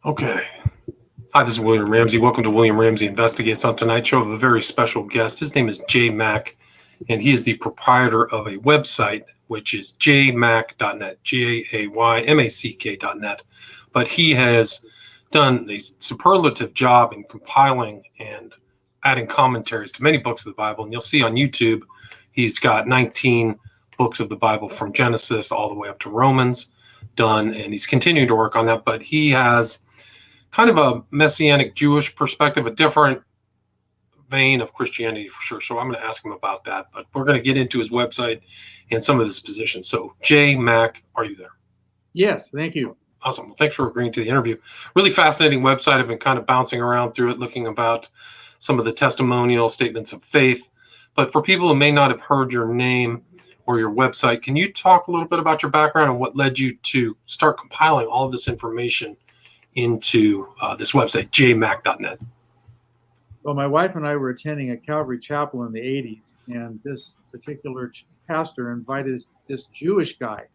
Okay. Hi, this is William Ramsey. Welcome to William Ramsey Investigates. On tonight's show, I have a very special guest. His name is Jay Mack, and he is the proprietor of a website, which is jaymack.net, JAYMACK.net. But he has done a superlative job in compiling and adding commentaries to many books of the Bible. And you'll see on YouTube, he's got 19 books of the Bible from Genesis all the way up to Romans done, and he's continuing to work on that. But he has kind of a Messianic Jewish perspective, a different vein of Christianity for sure. So I'm going to ask him about that, but we're going to get into his website and some of his positions. So Jay Mack, are you there? Yes, thank you. Awesome. Well, thanks for agreeing to the interview. Really fascinating website. I've been kind of bouncing around through it, looking about some of the testimonial statements of faith. But for people who may not have heard your name or your website, can you talk a little bit about your background and what led you to start compiling all of this information into this website, jmack.net? Well, my wife and I were attending a Calvary chapel in the 80s, and this particular pastor invited this Jewish guy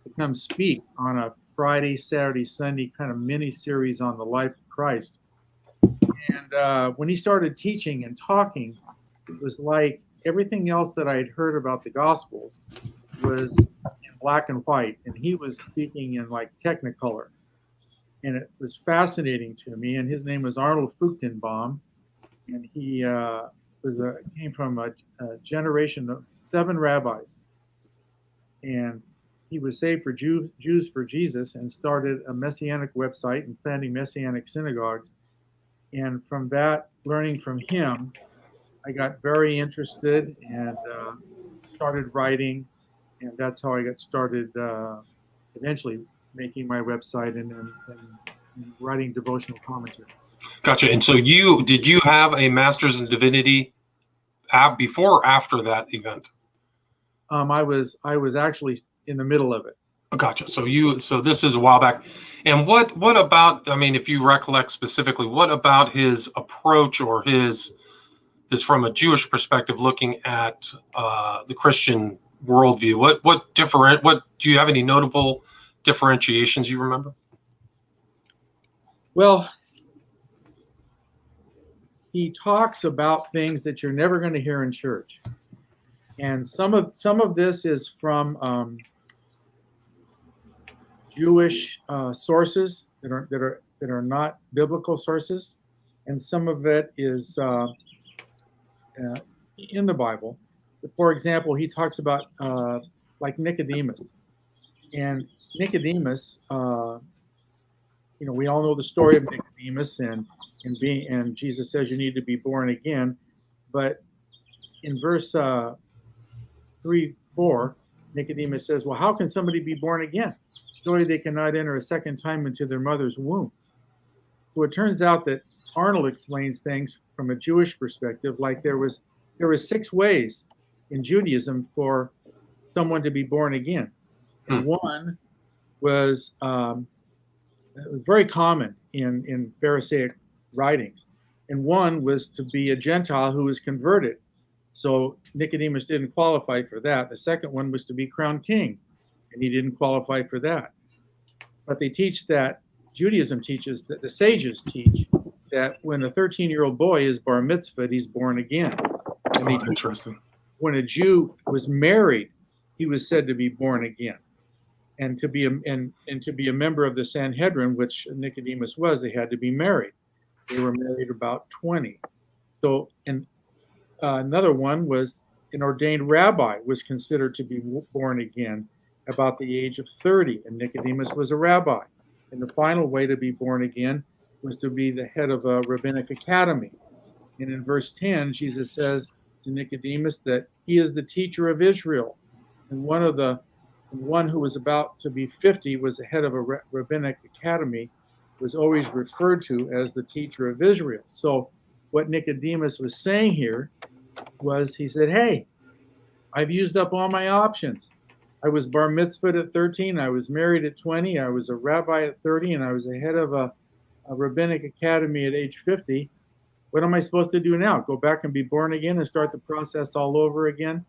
to come speak on a Friday, Saturday, Sunday kind of mini series on the life of Christ. And when he started teaching and talking, it was like everything else that I had heard about the Gospels was in black and white, and he was speaking in like Technicolor. And it was fascinating to me. And his name was Arnold Fruchtenbaum, and he came from a generation of 7 rabbis. And he was saved for Jews for Jesus and started a Messianic website and planting Messianic synagogues. And from that, learning from him, I got very interested and started writing. And that's how I got started eventually making my website and writing devotional commentary. Gotcha. And so did you have a master's in divinity before or after that event? I was actually in the middle of it. Gotcha. So this is a while back. And what about, I mean, if you recollect specifically, what about his approach or this from a Jewish perspective, looking at the Christian worldview? What do you have any notable differentiations you remember? Well, he talks about things that you're never going to hear in church, and some of this is from Jewish sources that are not biblical sources, and some of it is in the Bible. For example, he talks about like Nicodemus, and Nicodemus, we all know the story of Nicodemus, and Jesus says you need to be born again. But in verse 3-4, Nicodemus says, well, how can somebody be born again? Surely they cannot enter a second time into their mother's womb. So it turns out that Arnold explains things from a Jewish perspective, like there was 6 ways in Judaism for someone to be born again. And one was very common in Pharisaic writings. And one was to be a Gentile who was converted. So Nicodemus didn't qualify for that. The second one was to be crowned king, and he didn't qualify for that. But they teach that, Judaism teaches, that the sages teach that when a 13-year-old boy is bar mitzvahed, he's born again. And Interesting. When a Jew was married, he was said to be born again. And to be a member of the Sanhedrin, which Nicodemus was, they had to be married. They were married about 20. So, and another one was an ordained rabbi was considered to be born again about the age of 30, and Nicodemus was a rabbi. And the final way to be born again was to be the head of a rabbinic academy. And in verse 10, Jesus says to Nicodemus that he is the teacher of Israel. And one who was about to be 50 was the head of a rabbinic academy, was always referred to as the teacher of Israel. So what Nicodemus was saying here was, he said, hey, I've used up all my options. I was bar mitzvahed at 13, I was married at 20, I was a rabbi at 30, and I was a head of a rabbinic academy at age 50. What am I supposed to do now? Go back and be born again and start the process all over again?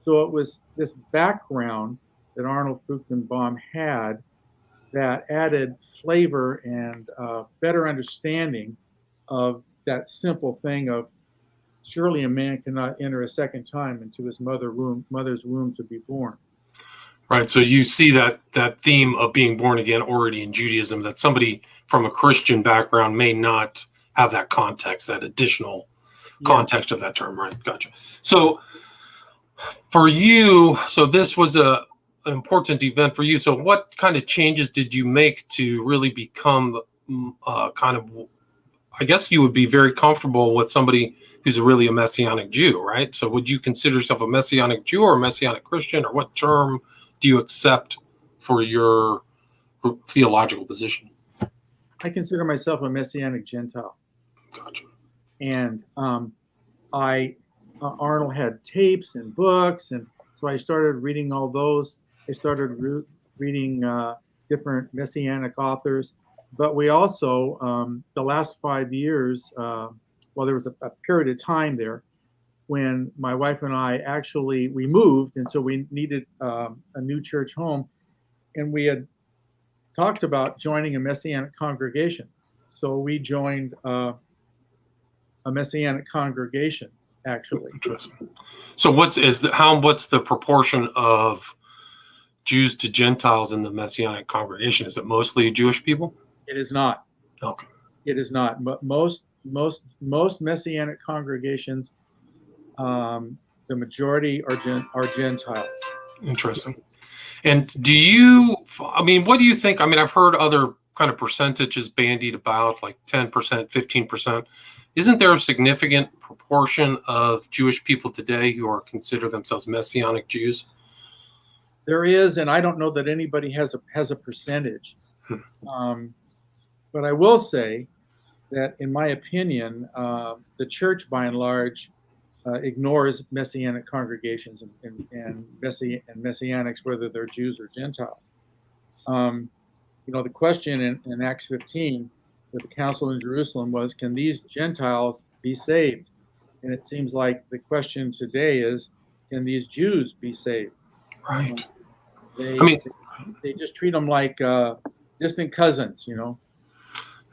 So it was this background that Arnold Fruchtenbaum had that added flavor and better understanding of that simple thing of surely a man cannot enter a second time into his mother's womb to be born. Right. So you see that theme of being born again already in Judaism, that somebody from a Christian background may not have that context, that additional context of that term. Right. Gotcha. So for you, so this was an important event for you. So what kind of changes did you make to really become kind of, I guess you would be very comfortable with somebody who's really a Messianic Jew, right? So would you consider yourself a Messianic Jew or a Messianic Christian, or what term do you accept for your theological position? I consider myself a Messianic Gentile. Gotcha. And Arnold had tapes and books, and so I started reading all those. I started reading different Messianic authors, but we also, the last 5 years, well, there was a period of time there when my wife and I we moved, and so we needed a new church home, and we had talked about joining a Messianic congregation. So we joined a Messianic congregation, actually. Interesting. So what's the proportion of Jews to Gentiles in the Messianic congregation? Is it mostly Jewish people? It is not. Okay. It is not. But most Messianic congregations, the majority are Gentiles. Interesting. And what do you think? I mean, I've heard other kind of percentages bandied about, like 10%, 15%. Isn't there a significant proportion of Jewish people today who consider themselves Messianic Jews? There is, and I don't know that anybody has a percentage. But I will say that, in my opinion, the church, by and large, ignores Messianic congregations and Messianics, whether they're Jews or Gentiles. The question in Acts 15 with the council in Jerusalem was, can these Gentiles be saved? And it seems like the question today is, can these Jews be saved? Right. They just treat them like distant cousins,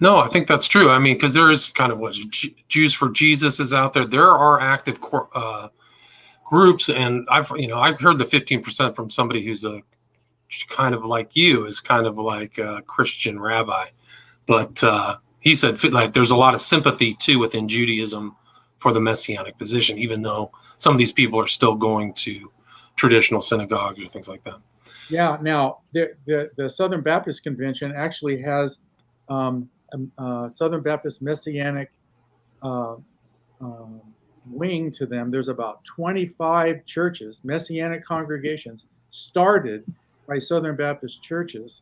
No, I think that's true. I mean, because there is kind of Jews for Jesus is out there. There are active groups, and I've heard the 15% from somebody who's a kind of like you, is kind of like a Christian rabbi, but he said like there's a lot of sympathy too within Judaism for the Messianic position, even though some of these people are still going to traditional synagogues or things like that. Yeah. Now the Southern Baptist Convention actually has Southern Baptist Messianic wing to them. There's about 25 churches, Messianic congregations, started by Southern Baptist churches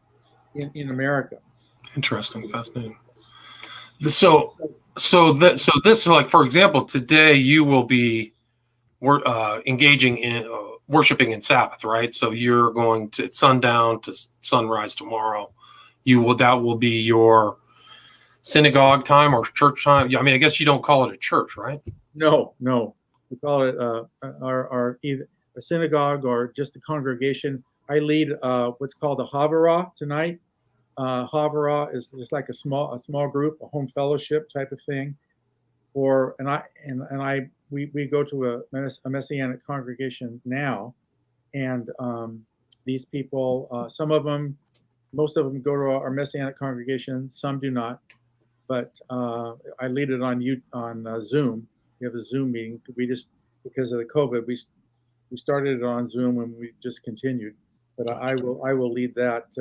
in America. Interesting, fascinating. So this, like, for example, today you will be engaging in worshiping in Sabbath, right? So you're going to sundown to sunrise tomorrow. That will be your synagogue time or church time. I mean, I guess you don't call it a church, right? No, we call it our either a synagogue or just a congregation. I lead what's called a Havurah tonight. Havurah is just like a small group, a home fellowship type of thing. We go to a Messianic congregation now, and these people, most of them go to our Messianic congregation. Some do not, but I lead it on Zoom. We have a Zoom meeting. Because of the COVID, we started it on Zoom and we just continued. But I will lead that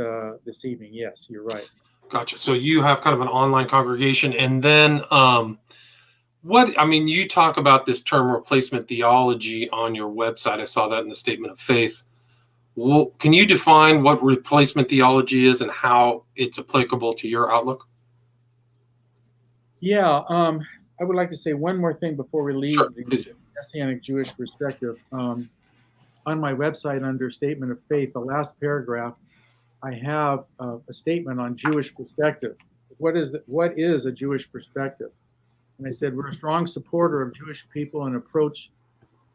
this evening. Yes, you're right. Gotcha. So you have kind of an online congregation, and then you talk about this term replacement theology on your website. I saw that in the statement of faith. Well, can you define what replacement theology is and how it's applicable to your outlook? Yeah, I would like to say one more thing before we leave the Messianic Jewish perspective. On my website, under Statement of Faith, the last paragraph, I have a statement on Jewish perspective. What is a Jewish perspective? And I said, we're a strong supporter of Jewish people and approach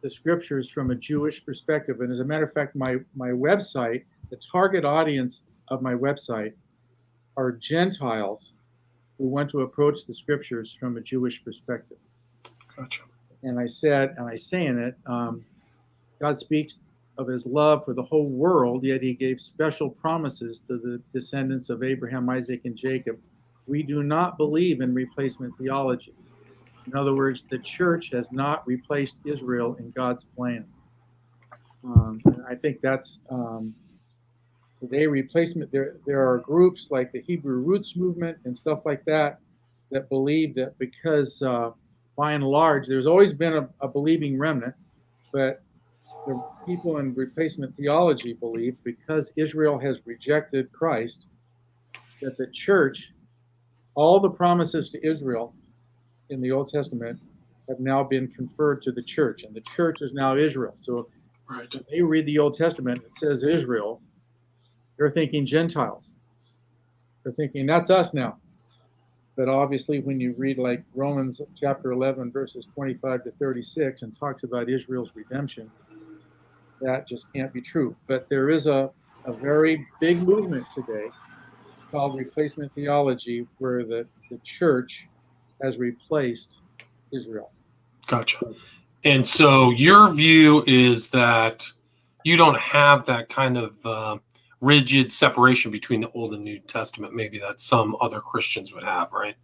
the scriptures from a Jewish perspective. And as a matter of fact, my website, the target audience of my website are Gentiles who want to approach the scriptures from a Jewish perspective. Gotcha. And I say in it, God speaks of his love for the whole world, yet he gave special promises to the descendants of Abraham, Isaac, and Jacob. We do not believe in replacement theology. In other words, the church has not replaced Israel in God's plans. And I think that's today replacement. There are groups like the Hebrew Roots movement and stuff like that that believe that because by and large, there's always been a believing remnant, but the people in replacement theology believe because Israel has rejected Christ, that the church, all the promises to Israel in the Old Testament have now been conferred to the church, and the church is now Israel. So Right. when they read the Old Testament, it says Israel, they're thinking Gentiles. They're thinking that's us now. But obviously, when you read like Romans chapter 11, verses 25 to 36, and talks about Israel's redemption, that just can't be true. But there is a very big movement today called replacement theology, where the church has replaced Israel. Gotcha. And so your view is that you don't have that kind of rigid separation between the Old and New Testament, maybe that some other Christians would have, right?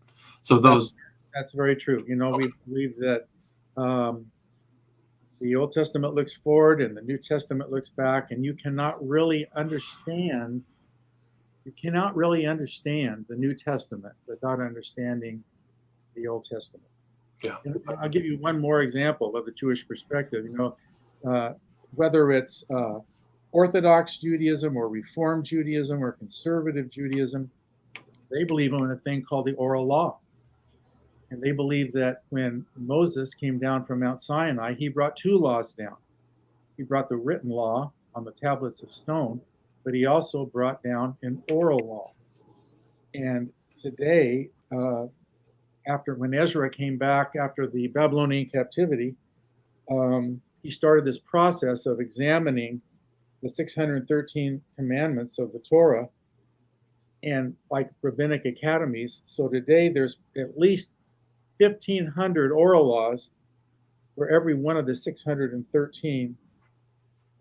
So those. That's very true. You know, okay. We believe that the Old Testament looks forward and the New Testament looks back, and you cannot really understand the New Testament without understanding the Old Testament. Yeah. And I'll give you one more example of the Jewish perspective. You know, whether it's Orthodox Judaism or Reform Judaism or Conservative Judaism, they believe in a thing called the oral law. And they believe that when Moses came down from Mount Sinai, he brought two laws down. He brought the written law on the tablets of stone, but he also brought down an oral law. And today, when Ezra came back after the Babylonian captivity, he started this process of examining the 613 commandments of the Torah and like rabbinic academies. So today there's at least 1,500 oral laws for every one of the 613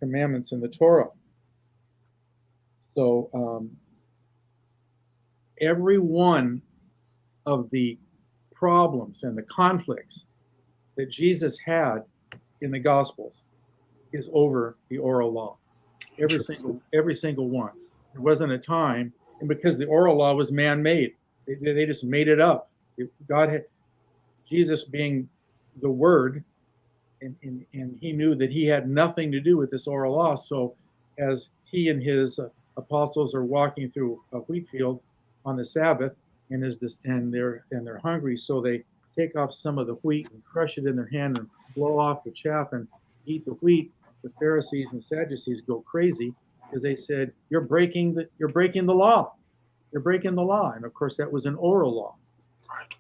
commandments in the Torah. So every one of the problems and the conflicts that Jesus had in the Gospels is over the oral law. Every single one. There wasn't a time, and because the oral law was man-made, they just made it up. God had Jesus being the Word, and he knew that he had nothing to do with this oral law. So, as he and his apostles are walking through a wheat field on the Sabbath, and they're hungry, so they take off some of the wheat and crush it in their hand and blow off the chaff and eat the wheat. The Pharisees and Sadducees go crazy because they said, "You're breaking the law. You're breaking the law." And of course, that was an oral law.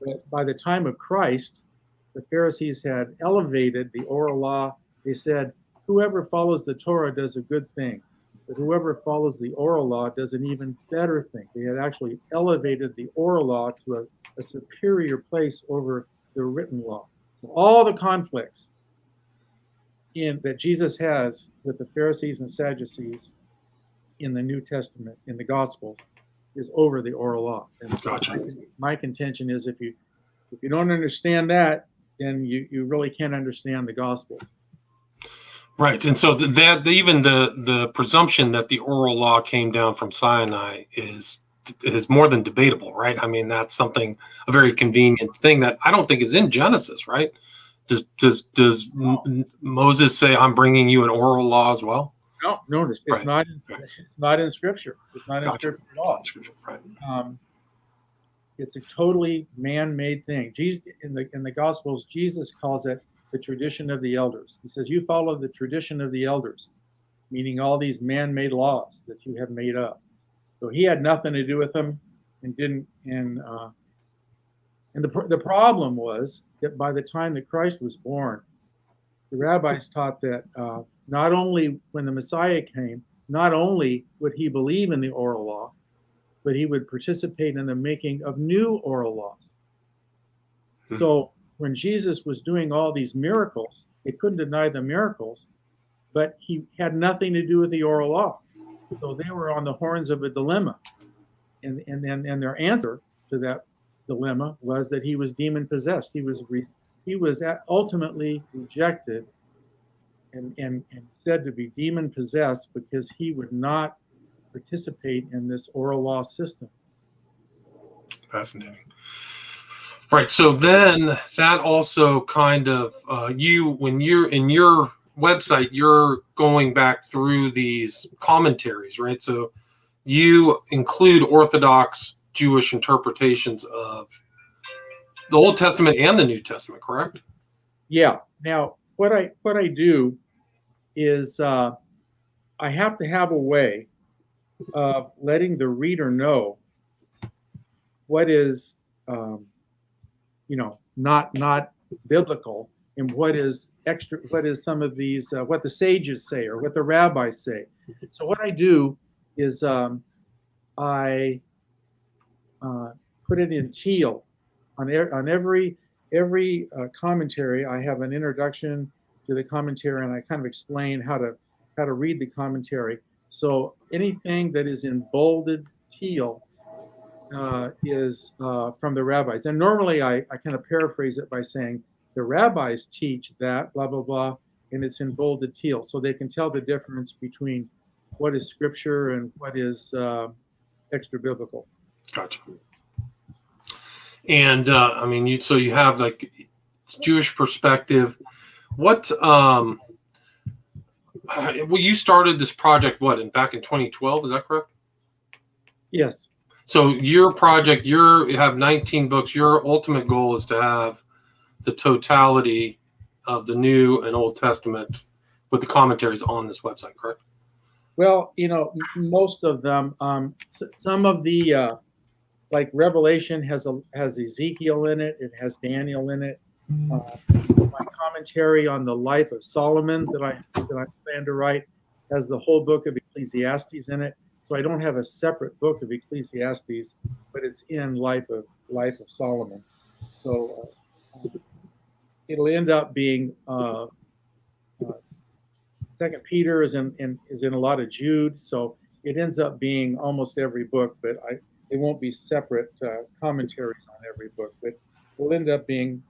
But by the time of Christ, the Pharisees had elevated the oral law. They said, "Whoever follows the Torah does a good thing, but whoever follows the oral law does an even better thing." They had actually elevated the oral law to a superior place over the written law. So all the conflicts that Jesus has with the Pharisees and Sadducees in the New Testament, in the Gospels, is over the oral law. And so my contention is if you don't understand that, then you really can't understand the Gospels. Right, and so even the presumption that the oral law came down from Sinai is more than debatable, right? I mean, that's a very convenient thing that I don't think is in Genesis, right? Does Moses say, "I'm bringing you an oral law as well"? No, it's right. not. It's not in Scripture. It's not in Scripture at all. Right. It's a totally man-made thing. Jesus, in the Gospels, Jesus calls it the tradition of the elders. He says, "You follow the tradition of the elders," meaning all these man-made laws that you have made up. So he had nothing to do with them, and didn't. And the problem was that by the time that Christ was born, the rabbis taught that not only when the Messiah came, not only would he believe in the oral law, but he would participate in the making of new oral laws. So when Jesus was doing all these miracles, they couldn't deny the miracles, but he had nothing to do with the oral law. So they were on the horns of a dilemma. And their answer to that dilemma was that he was demon possessed. He was ultimately rejected and said to be demon possessed because he would not participate in this oral law system. Fascinating. Right. So then that also kind of when you're in your website, you're going back through these commentaries, right? So you include Orthodox Jewish interpretations of the Old Testament and the New Testament, correct? Yeah. Now, what I do is I have to have a way of letting the reader know what is, not biblical, and what is extra, what is some of these, what the sages say or what the rabbis say. So what I do is I put it in teal on every commentary. I have an introduction to the commentary, and I kind of explain how to read the commentary. So anything that is in bolded teal is from the rabbis. And normally I kind of paraphrase it by saying the rabbis teach that blah blah blah, and it's in bolded teal, so they can tell the difference between what is scripture and what is extra biblical. Gotcha. And I mean, you have like Jewish perspective. What well, you started this project back in 2012, is that correct? Yes. So your project, you have 19 books. Your ultimate goal is to have the totality of the New and Old Testament with the commentaries on this website, correct? Well, most of them. Some of the like Revelation has Ezekiel in it. It has Daniel in it. My commentary on the life of Solomon that I plan to write has the whole book of Ecclesiastes in it. So I don't have a separate book of Ecclesiastes, but it's in life of Solomon. So it'll end up being Second Peter is in a lot of Jude. So it ends up being almost every book, but it won't be separate commentaries on every book. But we'll end up being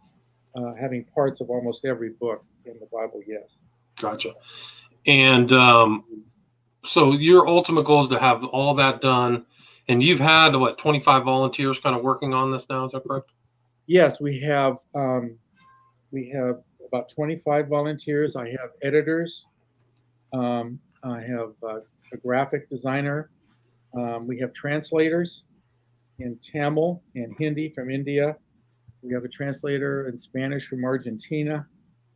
having parts of almost every book in the Bible. Yes. Gotcha. And so your ultimate goal is to have all that done, and you've had 25 volunteers kind of working on this now. Is that correct? Yes, we have about 25 volunteers. I have editors. I have a graphic designer. We have translators in Tamil and Hindi from India. We have a translator in Spanish from Argentina.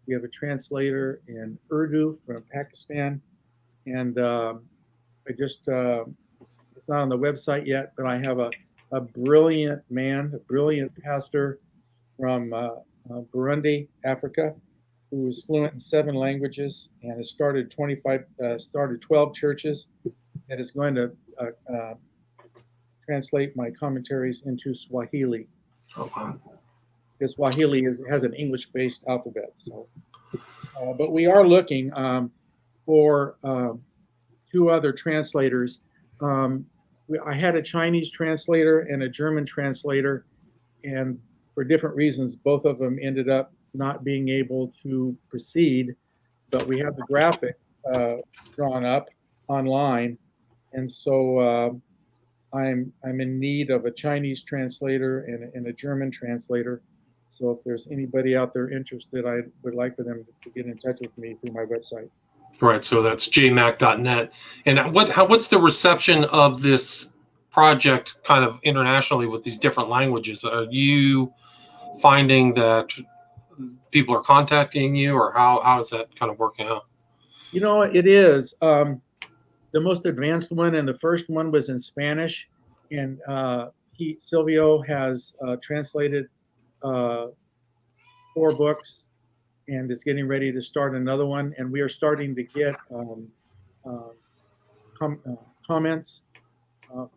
We have a translator in Urdu from Pakistan. And I just, it's not on the website yet, but I have a brilliant man, a brilliant pastor from Burundi, Africa, who is fluent in 7 languages and has started 12 churches, and is going to translate my commentaries into Swahili. Oh, wow. Because Swahili has an English-based alphabet. So, but we are looking for 2 other translators. I had a Chinese translator and a German translator, and for different reasons, both of them ended up not being able to proceed. But we have the graphics drawn up online, and so I'm in need of a Chinese translator and a German translator. So if there's anybody out there interested, I would like for them to get in touch with me through my website. Right. So that's jmack.net. And what's the reception of this project kind of internationally with these different languages? Are you finding that people are contacting you, or how is that kind of working out? It is. The most advanced one and the first one was in Spanish, and Silvio has translated 4 books and is getting ready to start another one. And we are starting to get comments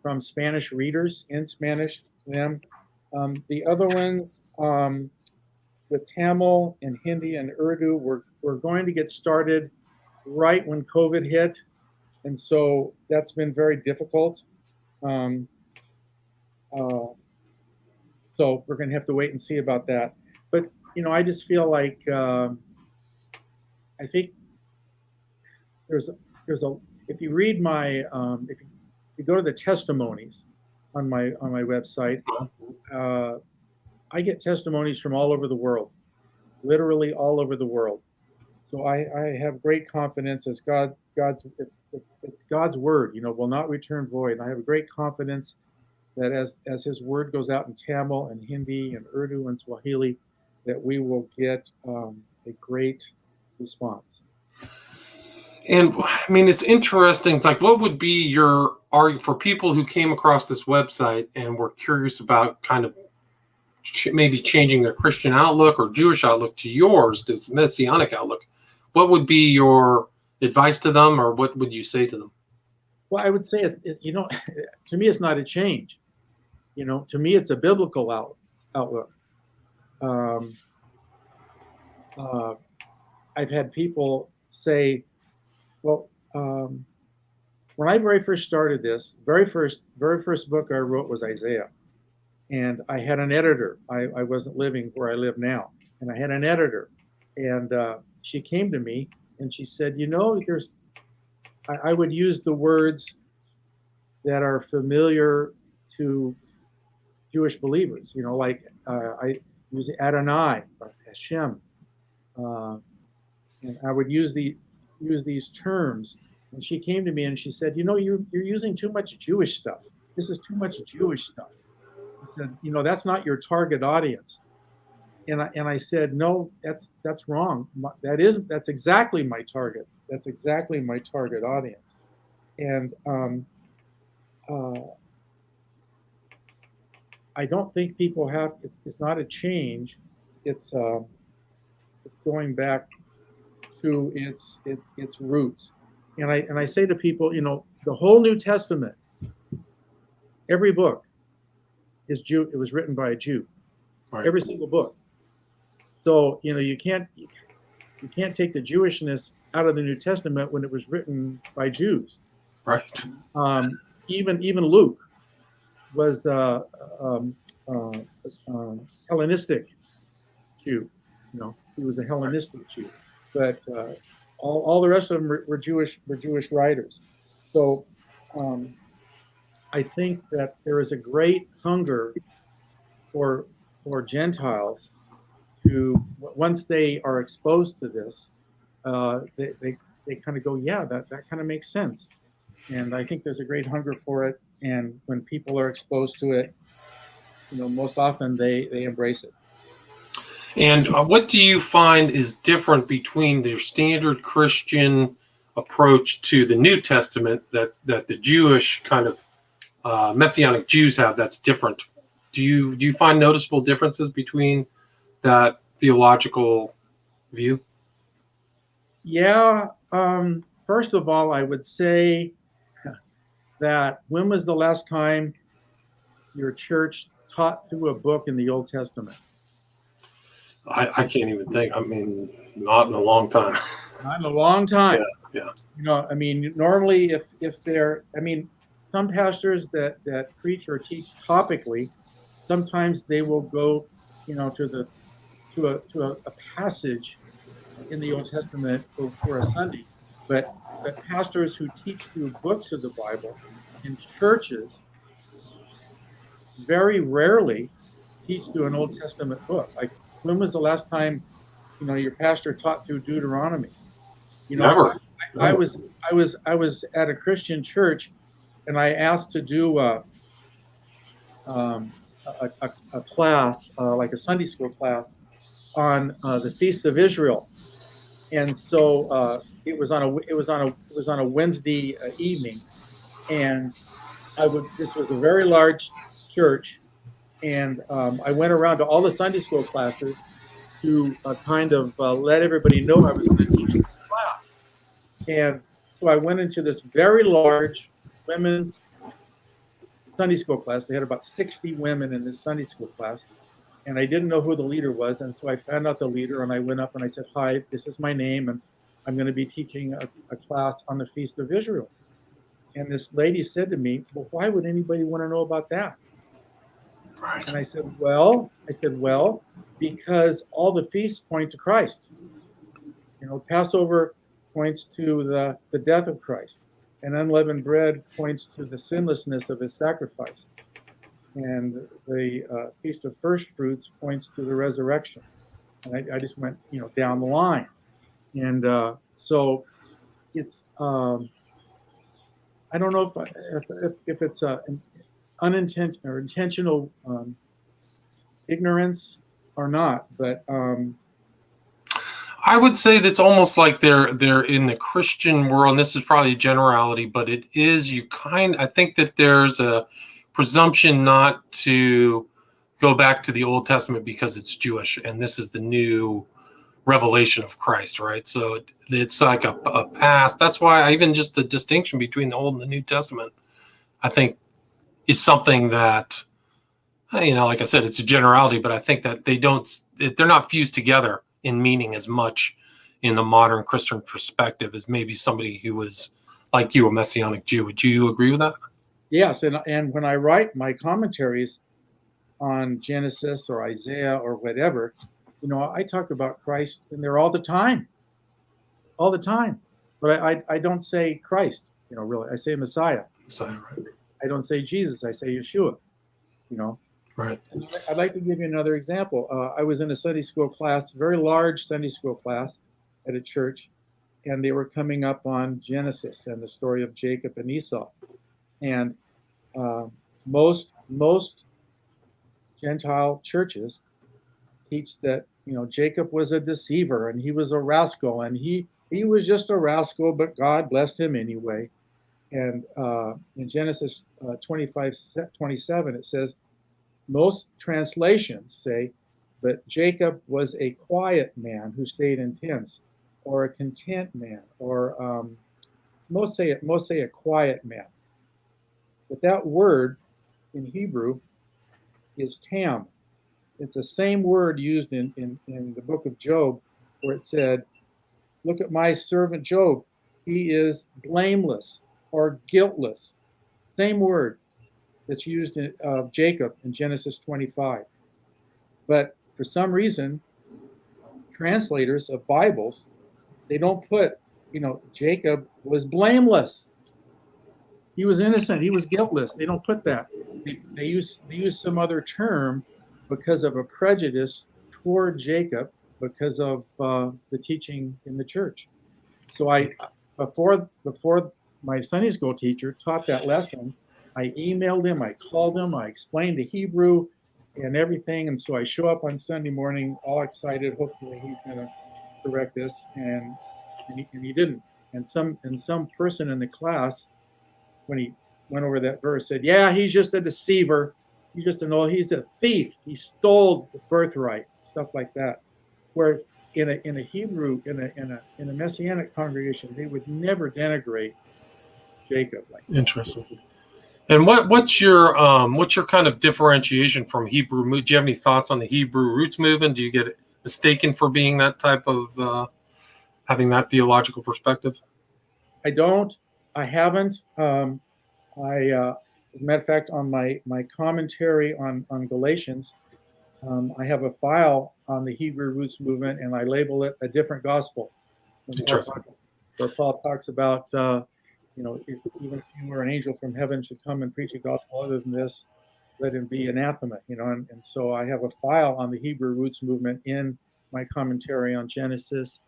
from Spanish readers in Spanish to them. The other ones with Tamil and Hindi and Urdu, we're going to get started right when COVID hit, and so that's been very difficult. So we're going to have to wait and see about that. But I just feel like I think there's a if you read my if you go to the testimonies on my website, I get testimonies from all over the world, literally all over the world. So I have great confidence as it's God's word, will not return void. And I have great confidence that as His word goes out in Tamil and Hindi and Urdu and Swahili, that we will get a great response. And I mean, it's interesting. Like, what would be your argument for people who came across this website and were curious about kind of maybe changing their Christian outlook or Jewish outlook to yours, this Messianic outlook? What would be your advice to them, or what would you say to them? Well, I would say, to me, it's not a change. To me, it's a biblical outlook. I've had people say, well, when I very first started this, very first book I wrote was Isaiah. And I had an editor. I wasn't living where I live now. And I had an editor. And she came to me and she said, I would use the words that are familiar to Jewish believers, like I use Adonai, or Hashem. And I would use these terms. And she came to me and she said, you're using too much Jewish stuff. This is too much Jewish stuff. I said, that's not your target audience. And I said, no, that's wrong. That's exactly my target. That's exactly my target audience. And I don't think people have. It's not a change. It's going back to its roots. And I say to people, the whole New Testament, every book is Jew. It was written by a Jew. Right. Every single book. So you can't take the Jewishness out of the New Testament when it was written by Jews. Right. Even Luke was Hellenistic Jew. He was a Hellenistic Jew. But all the rest of them were Jewish writers. So I think that there is a great hunger for Gentiles to, once they are exposed to this, they kind of go, yeah, that kind of makes sense. And I think there's a great hunger for it. And when people are exposed to it, most often they embrace it. And what do you find is different between their standard Christian approach to the New Testament that the Jewish kind of Messianic Jews have that's different? Do you find noticeable differences between that theological view? Yeah. First of all, I would say that when was the last time your church taught through a book in the Old Testament? I can't even think. I mean, not in a long time. Not in a long time. Yeah. Normally if they're, some pastors that preach or teach topically, sometimes they will go, to a passage in the Old Testament for a Sunday. But pastors who teach through books of the Bible in churches very rarely teach through an Old Testament book. Like, when was the last time, your pastor taught through Deuteronomy? Never. I was at a Christian church, and I asked to do a class, like a Sunday school class, on the Feast of Israel, and so it was on a Wednesday evening, and this was a very large church. And I went around to all the Sunday school classes to kind of let everybody know I was going to teach this class. And so I went into this very large women's Sunday school class. They had about 60 women in this Sunday school class. And I didn't know who the leader was. And so I found out the leader, and I went up and I said, "Hi, this is my name, and I'm going to be teaching a class on the Feast of Israel." And this lady said to me, "Well, why would anybody want to know about that?" Right. And I said, well, because all the feasts point to Christ. You know, Passover points to the death of Christ, and unleavened bread points to the sinlessness of his sacrifice. And the Feast of First Fruits points to the resurrection. And I just went, down the line. And so it's, I don't know if it's an unintentional or intentional ignorance or not, but I would say that's almost like they're in the Christian world, and this is probably a generality, but it is, I think that there's a presumption not to go back to the Old Testament because it's Jewish, and this is the new revelation of Christ, right? So it's like a past. That's why even just the distinction between the Old and the New Testament, I think, is something that, like I said, it's a generality, but I think that they're not fused together in meaning as much in the modern Christian perspective as maybe somebody who was like you, a Messianic Jew. Would you agree with that? Yes, and when I write my commentaries on Genesis or Isaiah or whatever, I talk about Christ in there all the time. But I don't say Christ, really. I say Messiah. Messiah, right? I don't say Jesus. I say Yeshua. Right. And I'd like to give you another example. I was in a Sunday school class, very large Sunday school class at a church, and they were coming up on Genesis and the story of Jacob and Esau. And most Gentile churches teach that Jacob was a deceiver and he was a rascal, and he was just a rascal, but God blessed him anyway. And in Genesis 25:27, it says, most translations say, but Jacob was a quiet man who stayed in tents, or a content man, or most say a quiet man. But that word in Hebrew is tam. It's the same word used in the book of Job, where it said, "Look at my servant Job. He is blameless or guiltless." Same word that's used of Jacob in Genesis 25. But for some reason, translators of Bibles, they don't put, Jacob was blameless. He was innocent. He was guiltless. They don't put that. They use some other term because of a prejudice toward Jacob because of the teaching in the church. So before my Sunday school teacher taught that lesson, I emailed him, I called him, I explained the Hebrew and everything. And so I show up on Sunday morning all excited. Hopefully he's going to correct this. And he didn't. And some person in the class, when he went over that verse, said, "Yeah, he's just a deceiver. He's a thief. He stole the birthright," stuff like that. Where in a Hebrew, in a Messianic congregation, they would never denigrate Jacob like that. Interesting. And what's your kind of differentiation from Hebrew? Do you have any thoughts on the Hebrew roots movement? Do you get mistaken for being that type of having that theological perspective? I don't. I haven't. As a matter of fact, on my commentary on Galatians, I have a file on the Hebrew roots movement, and I label it a different gospel. Where Paul talks about, if even if you were an angel from heaven should come and preach a gospel other than this, let him be anathema. And so I have a file on the Hebrew roots movement in my commentary on Genesis,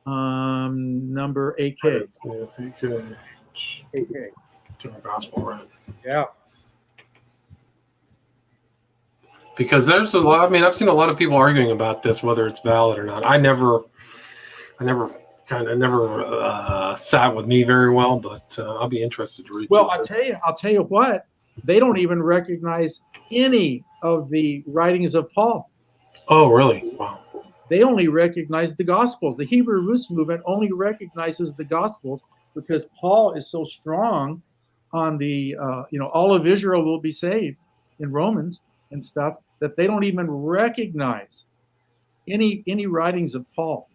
number AK. AK. Different gospel, right? Yeah. Because there's a lot. I mean, I've seen a lot of people arguing about this, whether it's valid or not. I never sat with me very well, but I'll be interested to read. Well, I'll tell you what, they don't even recognize any of the writings of Paul. Oh, really? Wow. They only recognize the Gospels. The Hebrew roots movement only recognizes the Gospels because Paul is so strong on the all of Israel will be saved in Romans and stuff, that they don't even recognize any writings of Paul.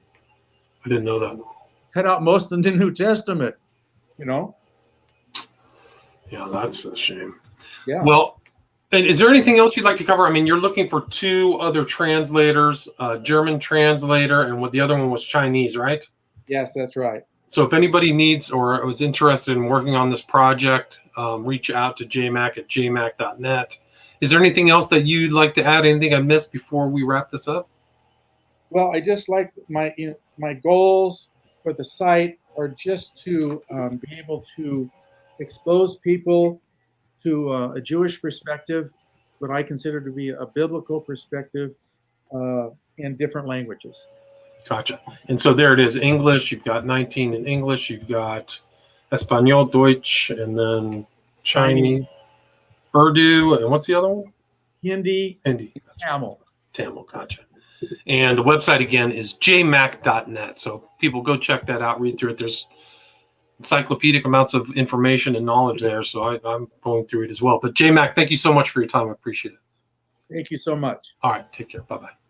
I didn't know that. Cut out most of the New Testament, Yeah, that's a shame. Yeah. Well, and is there anything else you'd like to cover? I mean, you're looking for 2 other translators, German translator, and what the other one was Chinese, right? Yes, that's right. So if anybody needs or was interested in working on this project, reach out to jmack@jmack.net. Is there anything else that you'd like to add? Anything I missed before we wrap this up? Well, I just like my goals for the site are just to be able to expose people to a Jewish perspective, what I consider to be a biblical perspective, in different languages. Gotcha. And so there it is, English. You've got 19 in English. You've got Espanol, Deutsch, and then Chinese, Urdu, and what's the other one? Hindi, Tamil. Tamil, gotcha. And the website again is jmack.net. So people go check that out, read through it. There's encyclopedic amounts of information and knowledge there. So I'm going through it as well. But JMack, thank you so much for your time. I appreciate it. Thank you so much. All right. Take care. Bye-bye.